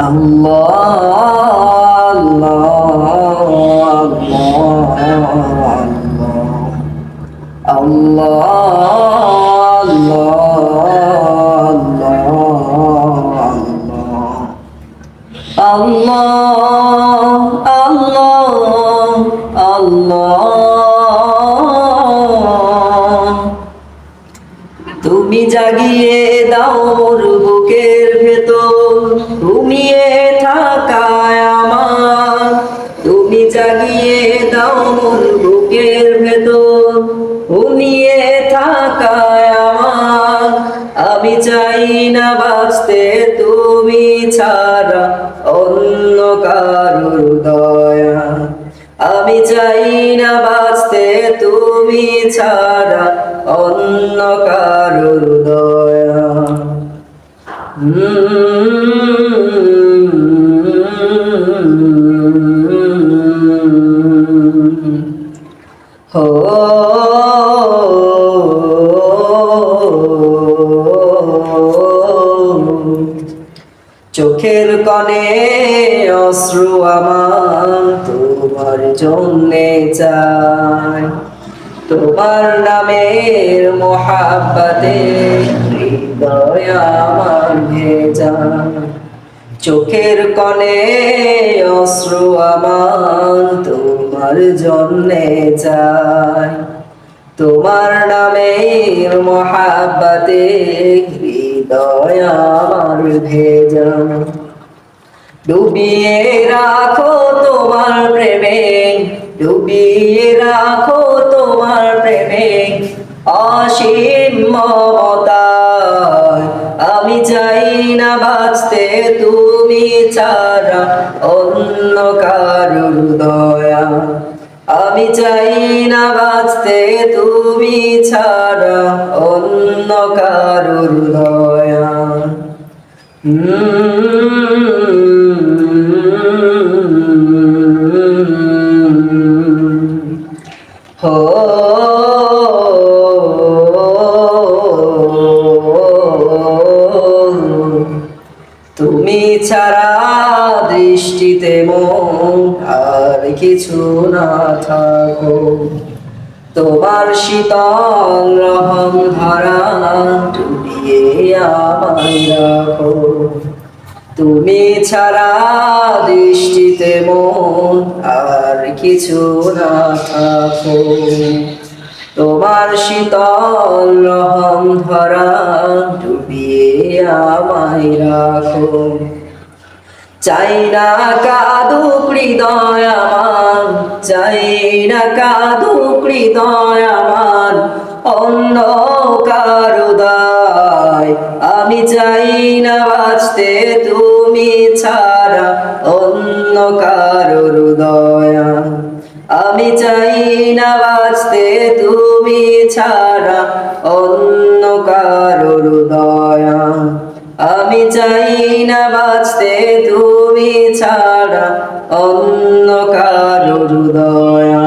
আল্লাহ আল্লাহ আল্লাহ আল্লাহ আল্লাহ আল্লাহ তুমি জাগিয়ে দাও মোর বুকের ভেতর ঘুমিয়ে থাকায় আমার, তুমি জাগিয়ে দাও মোর বুকের ভেতর ঘুমিয়ে থাকায় আমার। আমি চাই না বাঁচতে তুমি ছাড়া অন্য কারোর দয়া, আমি চাই না বাঁচতে তুমি ছাড়া অন্য কারোর দয়া। হো চোখের কোণে অশ্রু আমার তোমার জন্যে চাই, তোমার নামের মোহাব্বতে হৃদয় আমার ভেজা। চোখের কোণে অশ্রু আমার তোমার জন্যে চাই, তোমার নামের মোহাব্বতে হৃদয় আমার ভেজা। ডুবিয়ে রাখো তোমার প্রেমে, ডুবিয়ে রাখো তোমার প্রেমে অসীম মমতায়। আমি চাই না বাঁচতে তুমি ছাড়া অন্য কারোর দয়া, আমি চাই না বাঁচতে তুমি ছাড়া অন্য কারোর দয়া। হো তুমি ছাড়া দৃষ্টিতে মন আর কিছু না থাকো, তোমার শীতল রহম ধরা ডুবিয়ে আমায় রাখো। তুমি ছাড়া দৃষ্টিতে মন আর কিছু না থাকো, তোমার শীতল রহম ধরা ডুবিয়ে আমায় রাখো। চাই না কাঁদুক হৃদয় আমার, চাই না কাঁদুক হৃদয় আমার অন্য কারো দায়। আমি চাই না বাঁচতে তুমি ছাড়া অন্য কারোর দয়া, আমি চাই না বাঁচতে তুমি ছাড়া অন্য কারোর দয়া, আমি চাই না বাঁচতে তুমি ছাড়া অন্য কারোর দয়া।